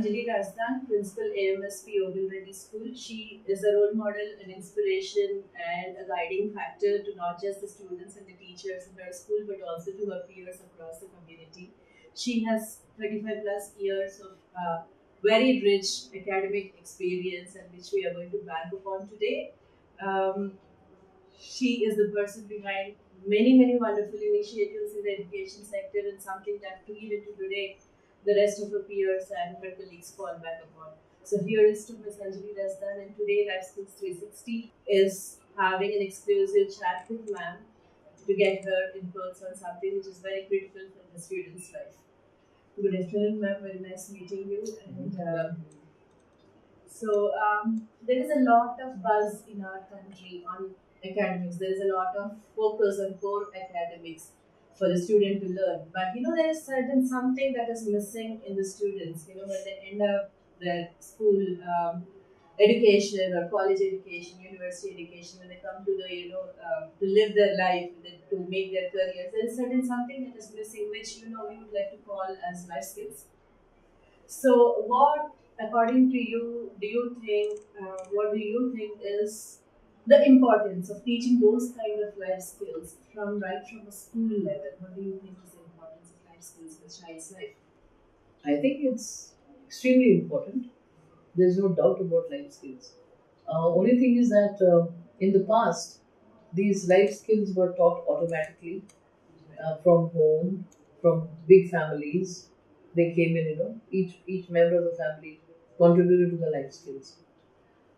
Anjali Razdan, Principal AMSP Obil Reddy School. She is a role model, an inspiration, and a guiding factor to not just the students and the teachers in her school, but also to her peers across the community. She has 35 plus years of very rich academic experience, and which we are going to bank upon today. Um, she is the person behind many wonderful initiatives in the education sector, and something that to even to today the rest of her peers and her colleagues fall back upon. So here is to Ms. Anjali Razdan, and today Life Skills 360 is having an exclusive chat with ma'am to get her inputs on something which is very critical for the student's life. Good afternoon, ma'am. Very nice meeting you. And there is a lot of buzz in our country on academics. There is a lot of focus on core academics for the student to learn. But there is certain something that is missing in the students. When they end up their school education or college education, university education, when they come to the to live their life, to make their careers, there is certain something that is missing, which we would like to call as life skills. So, what, according to you, do you think? What do you think is the importance of teaching those kind of life skills from a school level? What do you think is the importance of life skills in a child's life? I think it's extremely important. There's no doubt about life skills. Only thing is that in the past, these life skills were taught automatically from home, from big families. They came in, each member of the family contributed to the life skills.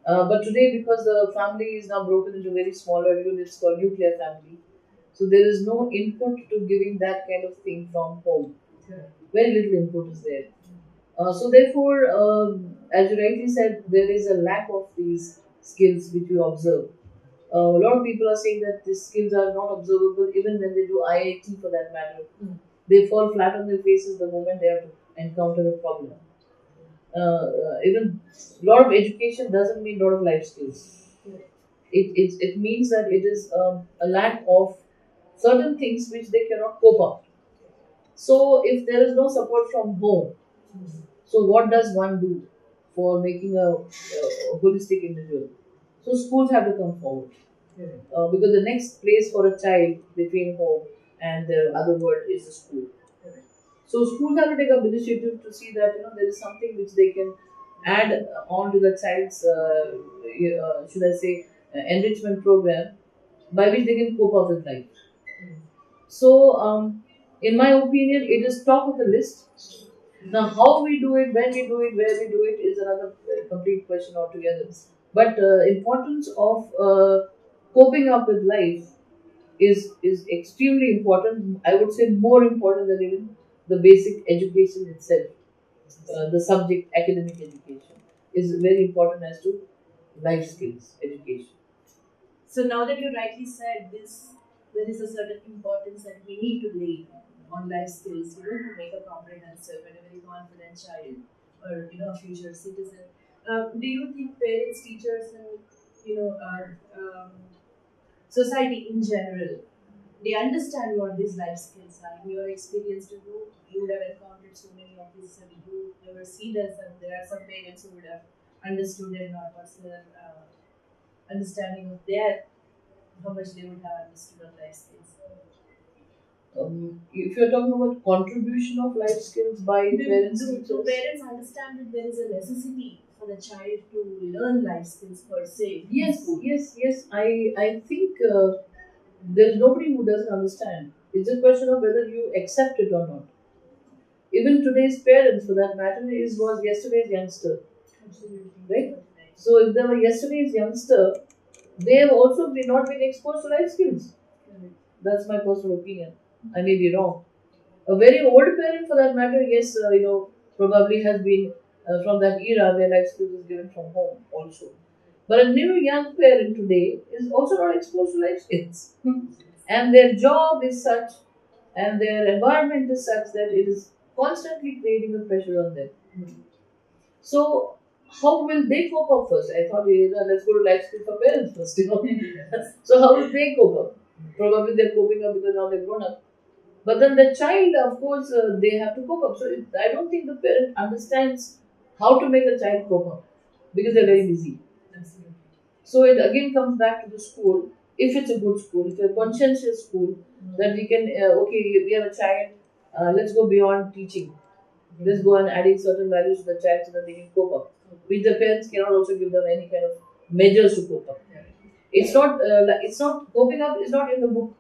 But today, because the family is now broken into very smaller units called nuclear family, so there is no input to giving that kind of thing from home. Very little input is there. So therefore, as you rightly said, there is a lack of these skills which you observe. A lot of people are saying that these skills are not observable even when they do IIT for that matter. They fall flat on their faces the moment they have to encounter a problem. Even a lot of education doesn't mean a lot of life skills. It means that it is a lack of certain things which they cannot cope up. So if there is no support from home, so what does one do for making a holistic individual? So schools have to come forward because the next place for a child between home and the other world is the school. So schools have to take up initiative to see that there is something which they can add on to the child's should I say enrichment program by which they can cope up with life. So in my opinion, it is top of the list. Now, how we do it, when we do it, where we do it is another complete question altogether. But importance of coping up with life is extremely important. I would say more important than even the basic education itself. The subject academic education is very important as to life skills education. So now that you rightly said this, there is a certain importance that we need to lay on life skills, to make a comprehensive and a very confident child or a future citizen. Do you think parents, teachers, and our society in general, they understand what these life skills are? In your experience, you would have encountered so many of these, and you ever see that there are some parents who would have understood it, not what's their understanding of their how much they would have understood of life skills. If you're talking about contribution of life skills by parents, do parents understand that there is a necessity for the child to learn life skills per se? Yes. I think there's nobody who doesn't understand. It's a question of whether you accept it or not. Even today's parents, for that matter, was yesterday's youngster. Absolutely. Right? So if they were yesterday's youngster, they have also not been exposed to life skills. That's my personal opinion. I may be wrong. A very old parent, for that matter, yes, probably has been from that era where life skills is given from home also. But a new young parent today is also not exposed to life skills. And their job is such and their environment is such that it is constantly creating a pressure on them. So, how will they cope up first? I thought, let's go to life skills for parents first. So, how will they cope up? Probably they're coping up because now they're grown up. But then the child, of course, they have to cope up. So, I don't think the parent understands how to make a child cope up because they're very busy. Absolutely. So it again comes back to the school. If it's a good school, if it's a conscientious school, that we can okay, we have a child, let's go beyond teaching. Let's go and adding certain values to the child so that they can cope up. Which the parents cannot also give them any kind of measures to cope up. It's not coping up is not in the book.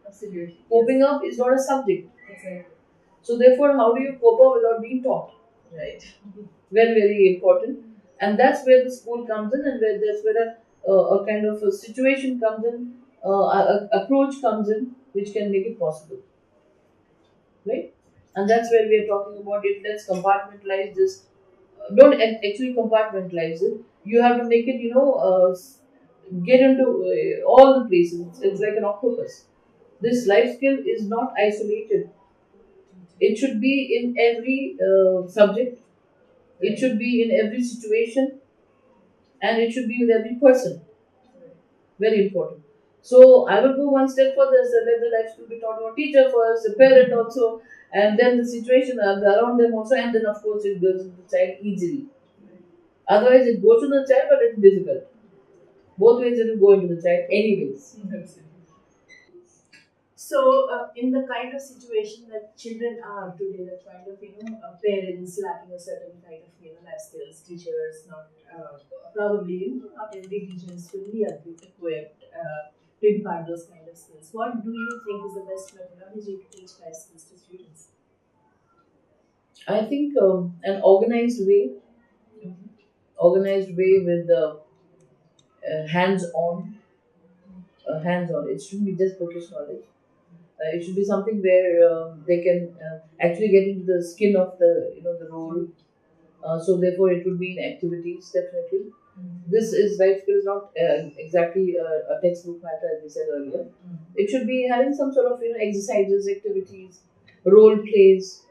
Absolutely. Coping up is not a subject. Exactly. So therefore, how do you cope up without being taught? Right. Very, very important. And that's where the school comes in, and that's where a kind of a situation comes in, approach comes in, which can make it possible, right? And that's where we are talking about it. Let's compartmentalize this. Don't actually compartmentalize it. You have to make it, get into all the places. It's like an octopus. This life skill is not isolated. It should be in every subject. It should be in every situation, and it should be with every person. Very important. So I will go one step further. So let the life skill be taught to a teacher first, a parent also, and then the situation around them also, and then of course it goes to the child easily. Otherwise, it goes to the child, but it's difficult. Both ways it will go into the child, anyways. So, in the kind of situation that children are today, the kind of parents lacking a certain kind of life skills, teachers not probably not every teacher is fully equipped to impart those kind of skills. What do you think is the best methodology to teach life skills to students? I think an organized way with hands-on, hands-on. It shouldn't be just bookish knowledge. It should be something where they can actually get into the skin of the role. So therefore, it would be in activities definitely. This is life skills, not exactly a textbook matter as we said earlier. It should be having some sort of exercises, activities, role plays,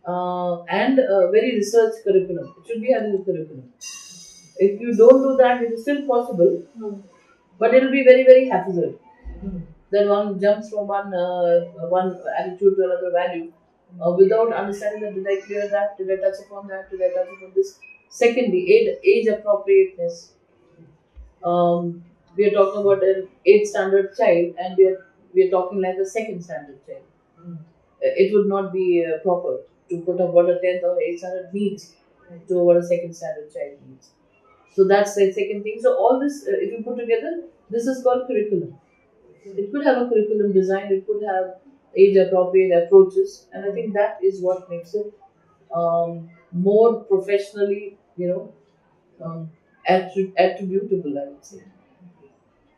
and a very research curriculum. It should be having a curriculum. If you don't do that, it is still possible, but it will be very very haphazard. Then one jumps from one attitude to another value without understanding that did I clear that, did I touch upon that, did I touch upon this. Secondly, age appropriateness. We are talking about an 8th standard child, and we are talking like a 2nd standard child. It would not be proper to put up what a 10th or 8th standard needs to what a 2nd standard child needs. So that's the second thing. So all this, if you put together, this is called curriculum. It could have a curriculum design. It could have age appropriate approaches, and I think that is what makes it more professionally, attributable. I would say.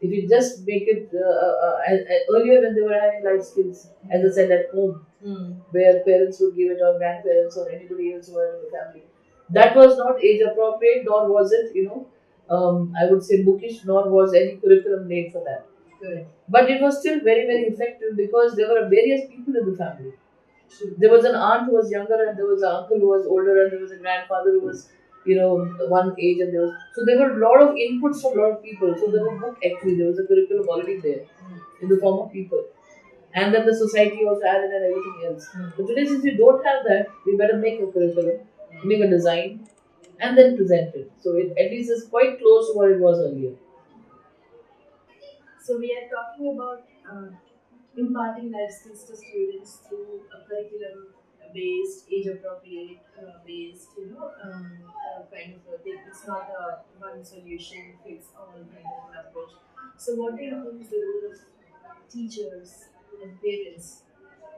If you just make it earlier when they were having life skills, as I said, at home, where parents would give it or grandparents or anybody else who were in the family, that was not age appropriate, nor was it, I would say bookish, nor was any curriculum made for that. Correct. But it was still very, very effective because there were various people in the family. There was an aunt who was younger, and there was an uncle who was older, and there was a grandfather who was, one age, and there were a lot of inputs from a lot of people. So there was a book actually, there was a curriculum already there in the form of people, and then the society also added and everything else. But today, since we don't have that, we better make a curriculum, make a design, and then present it. So it at least is quite close to what it was earlier. So we are talking about imparting life skills to students through a curriculum based, age appropriate based, kind of a thing. It's not a one solution fits all kind of an approach. So what do you think is the role of teachers and parents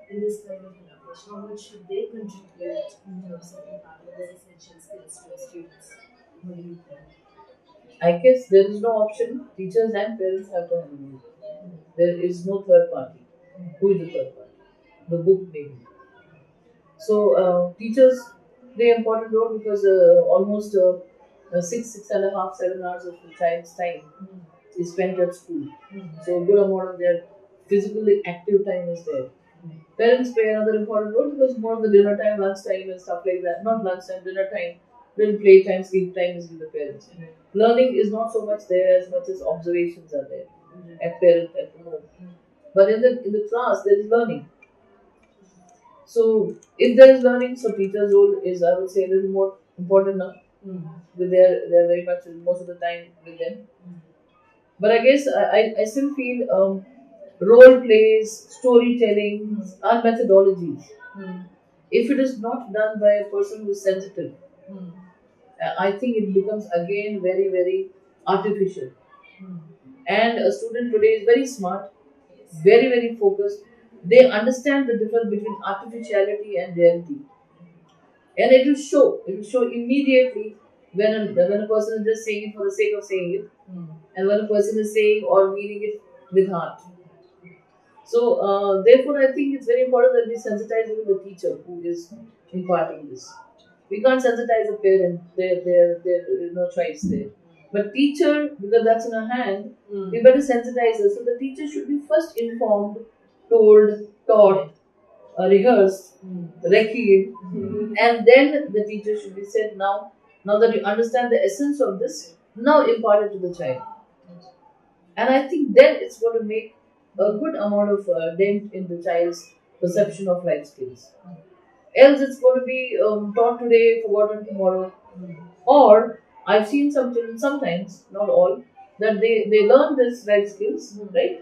in this kind of an approach? How much should they contribute in terms of imparting these essential skills to the students? What do you think? I guess there is no option. Teachers and parents have to have a role. There is no third party. Who is the third party? The book maybe. So teachers play an important role because almost 6.5, 7 hours of the child's time is spent at school. So a good amount of their physically active time is there. Parents play another important role because more of the dinner time, lunch time, and stuff like that. Not lunch time, dinner time, then play time, sleep time is with the parents. Learning is not so much there as much as observations are there at parent at home. But in the class there is learning. So if there is learning, so teacher's role is, I would say, a little more important now. Because they're very much most of the time with them. But I guess I still feel role plays, storytelling are methodologies. If it is not done by a person who is sensitive, I think it becomes again very, very artificial. And a student today is very smart, very, very focused. They understand the difference between artificiality and reality. And it will show. It will show immediately when a person is just saying it for the sake of saying it, and when a person is saying or meaning it with heart. So, therefore, I think it's very important that we sensitize even the teacher who is imparting this. We can't sensitize a parent; there is no choice there. But teacher, because that's in our hand, we better sensitize her. So the teacher should be first informed, told, taught, rehearsed, recceed, and then the teacher should be said now. Now that you understand the essence of this, now impart it to the child. And I think then it's going to make a good amount of dent in the child's perception of life skills. Else, it's going to be taught today, forgotten tomorrow. Or I've seen some children sometimes, not all, that they learn this life skills, right?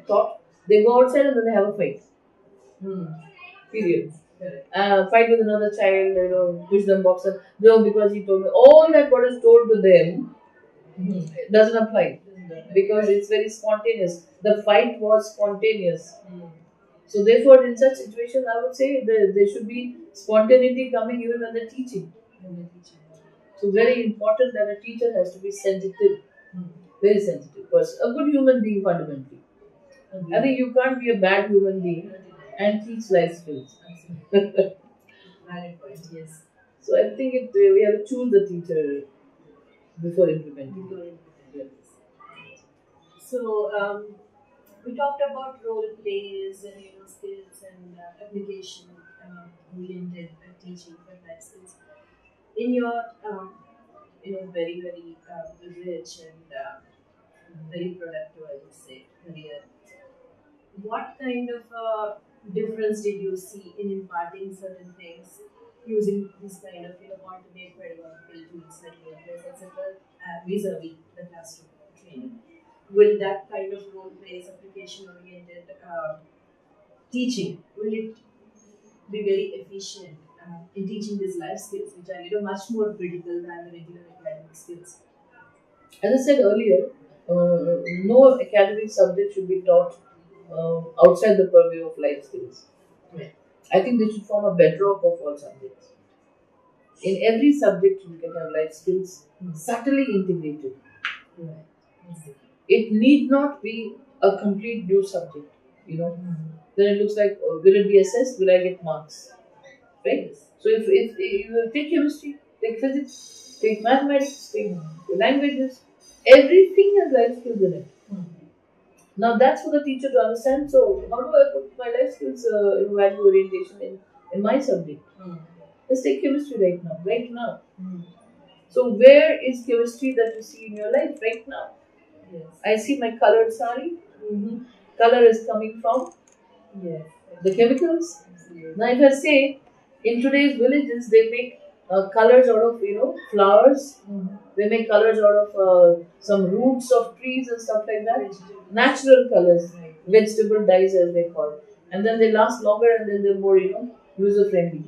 Taught. They go outside and then they have a fight. Period. Fight with another child, push them, box them. No, because he told me all that what is told to them doesn't apply because it's very spontaneous. The fight was spontaneous. So therefore, in such situations, I would say there should be spontaneity coming even when they're teaching. So very important that a teacher has to be sensitive, very sensitive person, a good human being fundamentally. I think you can't be a bad human being and teach life skills. Valid point, yes. So I think we have to choose the teacher before implementing. Yes. So we talked about role plays and skills and application oriented teaching for life skills. In your very very rich and very productive, I would say, career, what kind of difference did you see in imparting certain things using this kind of alternate pedagogical tools like workers, etc., vis-a-vis the classroom training? Will that kind of role plays, application oriented teaching, will it be very efficient in teaching these life skills, which are much more critical than the regular academic skills? As I said earlier, no academic subject should be taught outside the purview of life skills. Right. I think they should form a bedrock of all subjects. In every subject, you can have life skills subtly integrated. Right. It need not be a complete new subject. Then it looks like, will it be assessed? Will I get marks? Right? So if you take chemistry, take physics, take mathematics, take languages, everything has life skills in it. Now that's for the teacher to understand. So how do I put my life skills value orientation in my subject? Let's take chemistry right now. Right now. So where is chemistry that you see in your life right now? Yes. I see my colored sari. Color is coming from the chemicals. Now if I say in today's villages they make colors out of flowers. They make colors out of some roots of trees and stuff like that. Natural colors, vegetable dyes as they call it. And then they last longer and then they're more user friendly.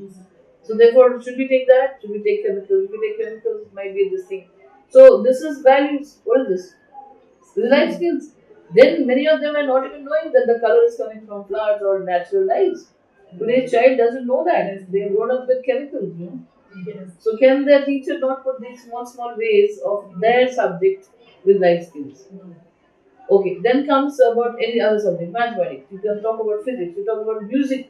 So therefore, should we take that? Should we take chemicals? If we take chemicals, it might be this thing. So this is values. What is this? This is life skills. Then many of them are not even knowing that the color is coming from flowers or natural dyes. Today's child doesn't know that. They're grown up with chemicals. Yes. So can the teacher not put these small ways of their subject with life skills? Okay, then comes about any other subject, mathematics. You can talk about physics. You talk about music.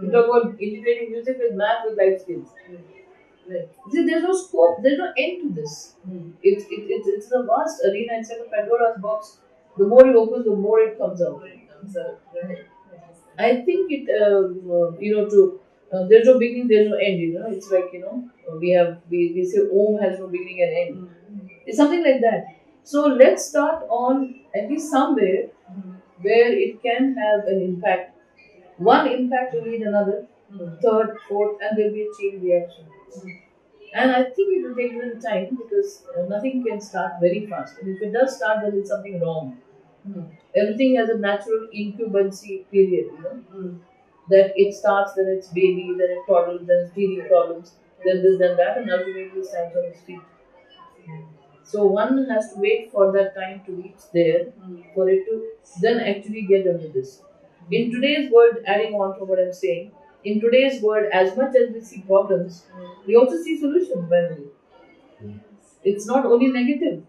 You talk about integrating music with math with life skills. Right. See, there's no scope, there's no end to this. It's a vast arena. It's like a Pandora's box. The more you open, the more it comes out. Right. I think there's no beginning, there's no end. It's like we say Om has no beginning and end. It's something like that. So let's start on at least somewhere where it can have an impact. One impact will lead another, third, fourth, and there will be a chain reaction. And I think it will take a little time because nothing can start very fast. And if it does start, then it's something wrong. Everything has a natural incubancy period, that it starts, then it's baby, then it toddles, then it's teething problems, then this, then that, and ultimately it stands on its feet. So one has to wait for that time to reach there for it to then actually get into this. In today's world, adding on to what I'm saying, in today's world, as much as we see problems, we also see solutions, by the way. It's not only negative.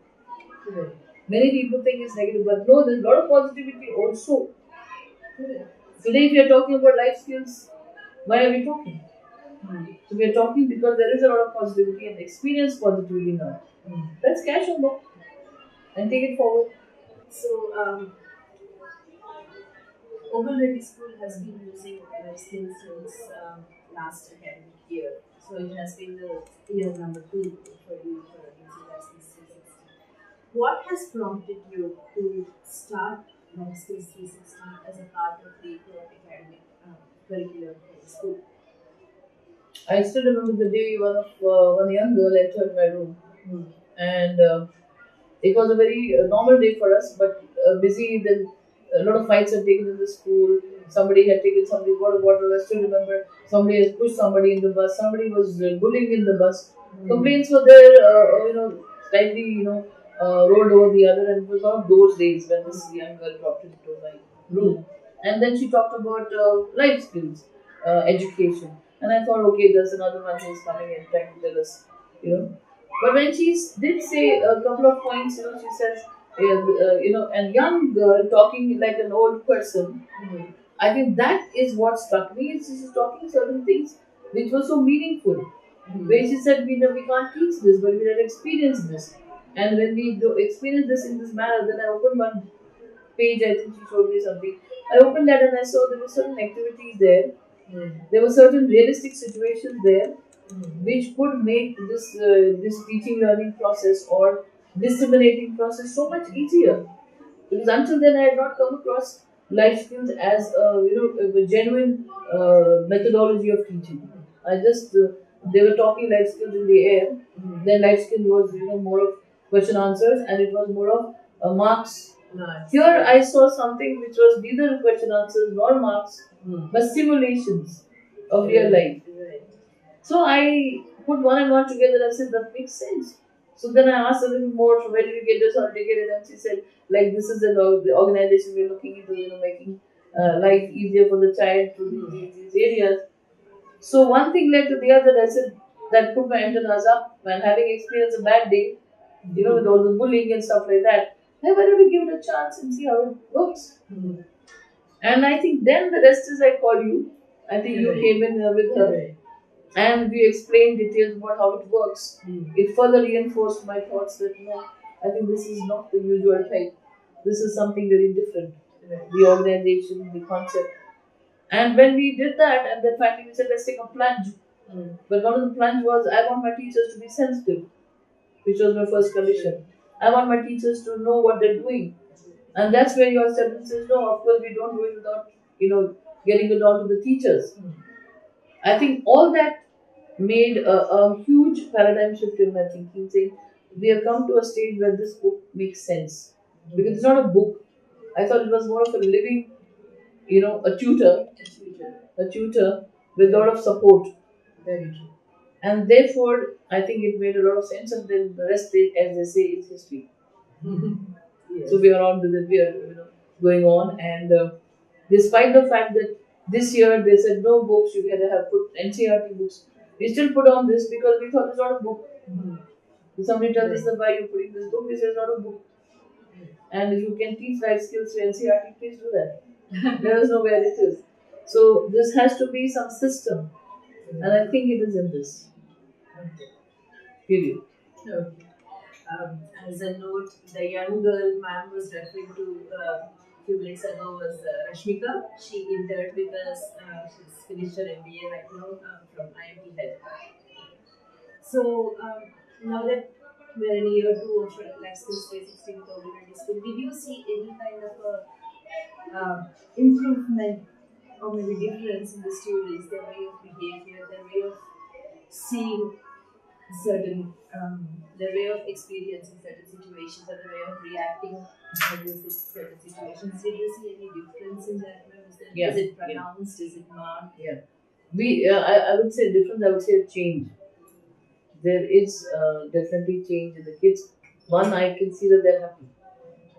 Many people think it's negative, but no, there's a lot of positivity also. Today, if we are talking about life skills, why are we talking? So we are talking because there is a lot of positivity and experience positivity now. Let's cash on that and take it forward. So, Ovalready School has been using life skills since last academic year. So it has been the year number 2 for you for using life skills 360. What has prompted you to start life skills 360 as a part of the core academic curriculum for the school? I still remember the day one young girl entered my room, and it was a very normal day for us, but busy. Then a lot of fights had taken in the school. Somebody had taken somebody's water bottle. I still remember somebody has pushed somebody in the bus. Somebody was bullying in the bus. Complaints were there, slightly, rolled over the other, and it was one of those days when this young girl dropped into my room. And then she talked about life skills, education. And I thought, okay, there's another one who's coming and trying to tell us, you know. But when she did say a couple of points, she says, and young girl talking like an old person. I think that is what struck me. Is she's talking certain things which were so meaningful. Where she said, we can't teach this, but we have experienced this. And when we do experience this in this manner, then I opened one page, I think she showed me something. I opened that and I saw there were certain activities there. There were certain realistic situations there which could make this teaching learning process or disseminating process so much easier. Because until then, I had not come across life skills as a genuine methodology of teaching. I just they were talking life skills in the air. Then life skill was more of question answers, and it was more of marks. Nice. Here I saw something which was neither question answers nor marks, but simulations of real life. So I put one and one together and said that makes sense. So then I asked a little more, so where did you get this certificate? And she said, like this is the organization we're looking into, making life easier for the child to do these areas. So one thing led to the other. I said that put my antennas up and having experienced a bad day, with all the bullying and stuff like that. I wanted to give it a chance and see how it works. And I think then the rest is I call you. I think you came in with her and we explained details about how it works. It further reinforced my thoughts that no, I think this is not the usual type. This is something very different. The organization, the concept. And when we did that, and then finally we said, let's take a plunge. But one of the plunge was, I want my teachers to be sensitive, which was my first condition. I want my teachers to know what they're doing. And that's where your sentence says, no, of course we don't do it without, getting it on to the teachers. I think all that made a huge paradigm shift in my thinking, saying we have come to a stage where this book makes sense. Because it's not a book. I thought it was more of a living, a tutor with a lot of support. Very true. And therefore, I think it made a lot of sense, and then the rest, as they say, is history. Yes. So we are on with it. We are, going on, and despite the fact that this year they said no books, you can have put NCRT books. We still put on this because we thought it's not a book. If somebody tells us why you're putting this book, we say it's not a book. And if you can teach life skills to NCRT, please do that. Let us know where it is. So this has to be some system, and I think it is in this. Period. Okay. As a note, the young girl ma'am was referring to a few minutes ago was Rashmika. She interned with us. She's finished her MBA right now from IMT Hyderabad. So now that we're in year 2 of Life Skills 360 with Ovalready School, did you see any kind of a improvement or maybe difference in the students, their way of behavior, their way of seeing certain their way of experiencing certain situations or the way of reacting to certain situations. Did you see any difference in that? Yeah, Is it yeah, pronounced? Is it not? yeah. I would say difference. I would say change. There is definitely change in the kids. One, I can see that they're happy.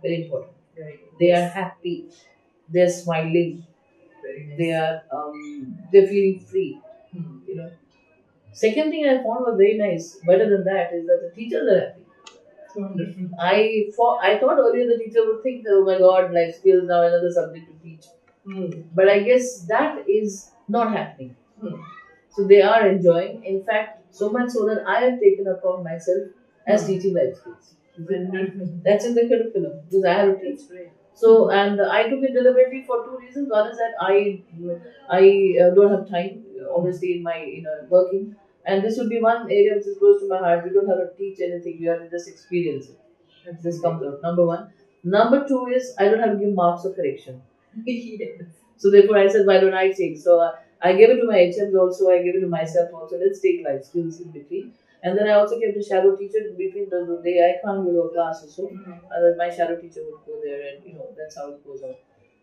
Very important. Right. They are happy. They're smiling. They are they're feeling free. You know. Second thing I found was very nice. Better than that is that the teachers are happy. Wonderful. I thought earlier the teacher would think that, oh my god, life skills now another subject to teach. But I guess that is not happening. So they are enjoying. In fact, so much so that I have taken upon myself as teaching life skills. That's in the curriculum because I have to teach. So and I took it deliberately for two reasons. One is that I don't have time, obviously in my working, and this would be one area which is close to my heart. You don't have to teach anything; you have to just experience it. This comes out. Number one. Number two is I don't have to give marks of correction. Yes. So therefore, I said, why don't I take? So I gave it to my HMs also. I gave it to myself also. Let's take life skills in between. And then I also kept a shadow teacher in between the day I can't go to a class or so. My shadow teacher would go there, and that's how it goes on.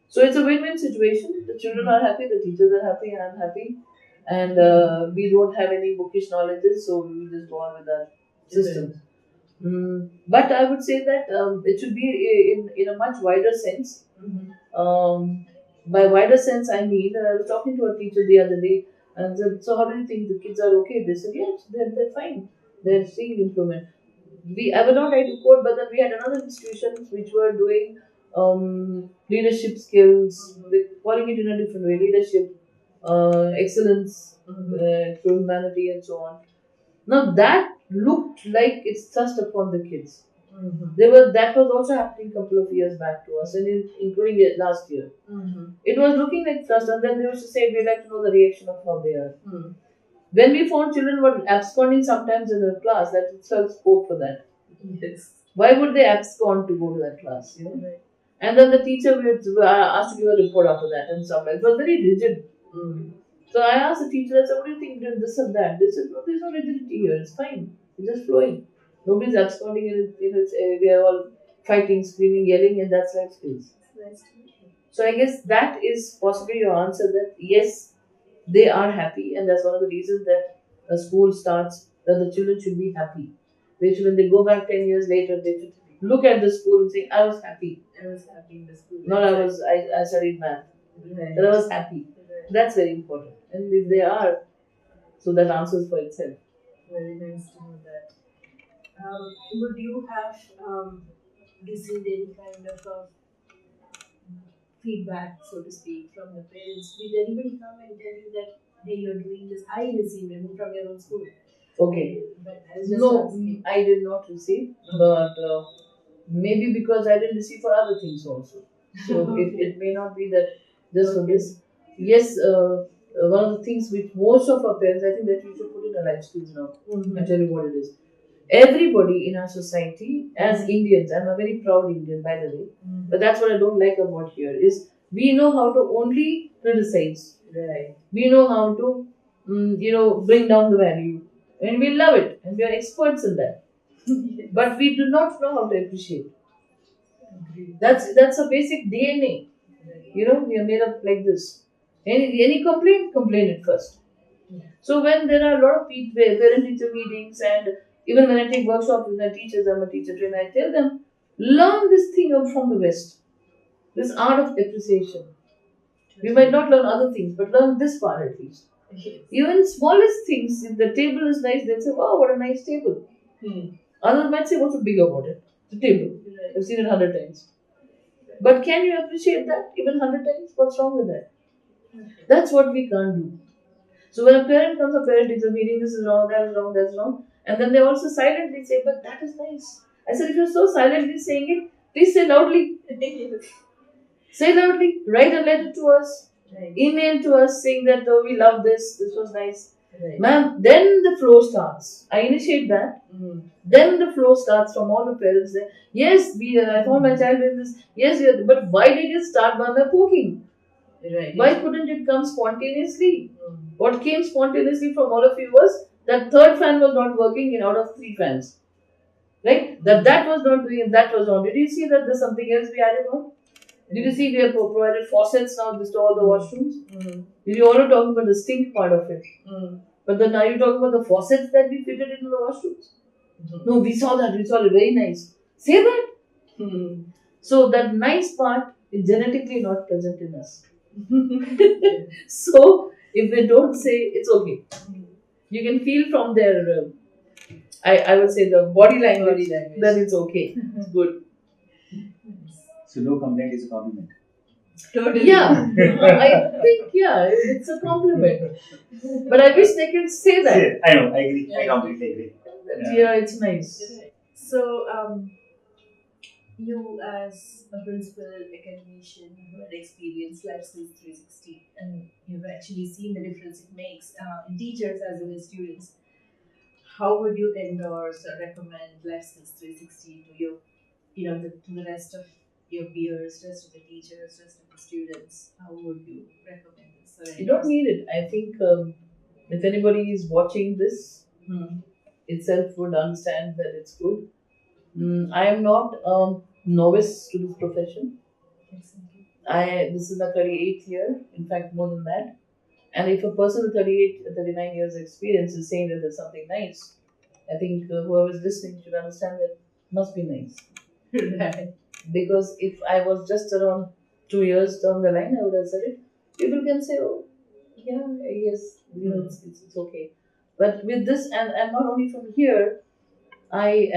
So it's a win-win situation. The children are happy, the teachers are happy, and I'm happy. And we don't have any bookish knowledges, so we just go on with our system. But I would say that it should be in a much wider sense. By wider sense, I mean, I was talking to a teacher the other day, and I said, so how do you think the kids are okay? They said, yes, they're fine. They're seeing improvement. I will not like to quote, but then we had another institutions which were doing leadership skills, calling it in a different way, leadership, excellence, through humanity, and so on. Now that looked like it's thrust upon the kids. That was also happening a couple of years back to us, and including last year. It was looking like thrust, and then they used to say, "We'd like to know the reaction of how they are." When we found children were absconding sometimes in the class, that itself spoke for that. Yes. Why would they abscond to go to that class? Right. And then the teacher was asked to give a report after that and stuff like that. It was very rigid. So I asked the teacher, I said, what do you think did this and that? They said, no, there's no rigidity here. It's fine. It's just flowing. Nobody's absconding. We are all fighting, screaming, yelling, and that's life skills. Nice. So I guess that is possibly your answer that yes, they are happy, and that's one of the reasons that a school starts, that the children should be happy. They should, when they go back 10 years later, they should look at the school and say, I was happy. I was happy in the school. Not I studied math. Right. But I was happy. Right. That's very important. And if they are, so that answers for itself. Very nice to know that. Would you have received any kind of feedback, so to speak, from your parents? Did anybody come and tell you that, hey, you're doing this? I received it from your own school. Okay. But I was just no, asking. I did not receive, but maybe because I didn't receive for other things also. So it may not be that just for this. Yes, one of the things which most of our parents, I think that we should put in our life skills now. I tell you what it is. Everybody in our society, as Indians, I'm a very proud Indian, by the way, but that's what I don't like about here is we know how to only criticize. Right. We know how to, bring down the value, and we love it, and we are experts in that. Yes. But we do not know how to appreciate. That's a basic DNA. We are made up like this. Any complaint, complain it first. So when there are a lot of parent-teacher meetings, and even when I take workshops with my teachers, I'm a teacher trainer, I tell them, learn this thing up from the West. This art of appreciation. We might not learn other things, but learn this part at least. Yes. Even smallest things, if the table is nice, they'll say, wow, what a nice table. Others might say, what's so big about it? The table. Right. I've seen it 100 times. But can you appreciate that even 100 times? What's wrong with that? That's what we can't do. So when a parent comes, a parent teacher meeting, this is wrong, that is wrong, that's wrong. And then they also silently say, but that is nice. I said, if you're so silently saying it, please say loudly. Say loudly, write a letter to us, right. Email to us saying that, oh, we love this was nice. Right. Ma'am, then the flow starts. I initiate that. Then the flow starts from all the parents there. Yes, I found my child in this. Yes, but why did it start by my poking? Right. Why couldn't it come spontaneously? What came spontaneously from all of you was That third fan was not working in out of three fans. Right? That was not doing, that was not. Did you see that there's something else we added on? Did you see we have provided faucets now just to all the washrooms? Did you already talk about the stink part of it? But then now you're talking about the faucets that we fitted into the washrooms? No, we saw that. We saw it. Very nice. Say that. So that nice part is genetically not present in us. So if they don't say, it's okay. You can feel from their, I would say the body language, then it's okay. It's good. So no complaint is a compliment. Totally. Yeah, I think it's a compliment. But I wish they could say that. I know, I agree. I completely agree. Yeah, it's nice. So, you as a principal academician who had experienced Life Skills 360 and you've actually seen the difference it makes in teachers as well as students, how would you endorse or recommend Life Skills 360 to your, to the rest of your peers, rest of the teachers, rest of the students? How would you recommend this? You don't need it. I think if anybody is watching this, itself would understand that it's good. I am not novice to this profession. This is my 38th year, in fact more than that. And if a person with 38, 39 years experience is saying that there's something nice, I think whoever is listening should understand that it must be nice. Right. Because if I was just around 2 years down the line, I would have said it. People can say, oh, yeah, yes, it's okay. But with this, and not only from here, I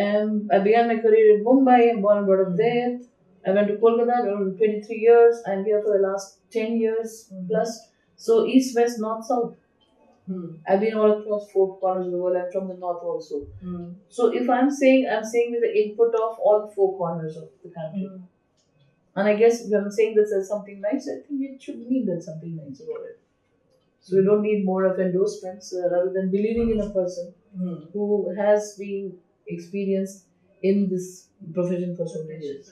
began my career in Mumbai. I'm born and brought up there. I went to Kolkata around 23 years. I'm here for the last 10 years plus. So east, west, north, south. I've been all across four corners of the world. I'm from the north also. So if I'm saying with the input of all the four corners of the country. And I guess when I'm saying this as something nice, I think it should mean there's something nice about it. So we don't need more of endorsements rather than believing in a person who has been experienced in this profession for so many years.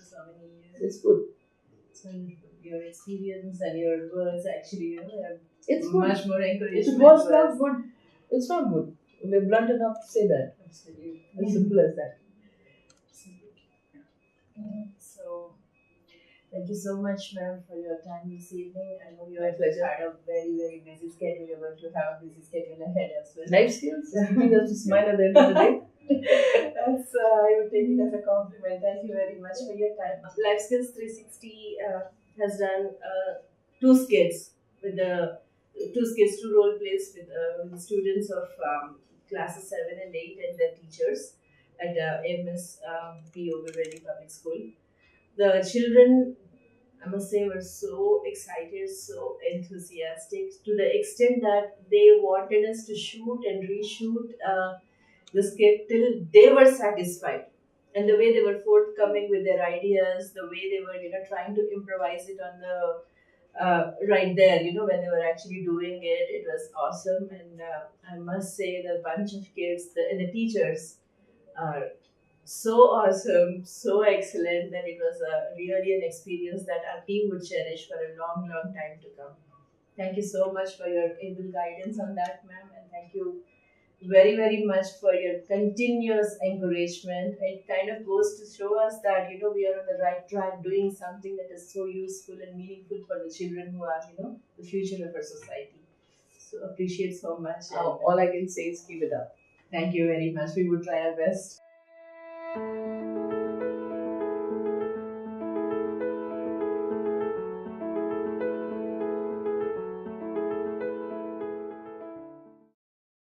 It's good. So your experience and your words actually, it's good. Much more encouragement. It was not good. It's not good. We're blunt enough to say that. Absolutely. As simple as that. So, thank you so much, ma'am, for your time this evening. I know you have pleasure. had a very, very busy schedule. You're going to have a busy schedule ahead as well. Life skills. Teaching us to smile at the end of the day. That's, I would take it as a compliment. Thank you very much for your time. Life Skills 360 has done two skits with the two role plays with the students of classes 7 and 8 and their teachers at AMS PO Reddy Public School. The children, I must say, were so excited, so enthusiastic to the extent that they wanted us to shoot and reshoot the skit till they were satisfied. And the way they were forthcoming with their ideas, the way they were, trying to improvise it on the right there, when they were actually doing it, it was awesome. And I must say, the bunch of kids and the teachers are so awesome, so excellent that it was really an experience that our team would cherish for a long, long time to come. Thank you so much for your able guidance on that, ma'am, and thank you very, very much for your continuous encouragement. It kind of goes to show us that we are on the right track, doing something that is so useful and meaningful for the children who are the future of our society. So appreciate so much. All I can say is keep it up. Thank you very much. We will try our best.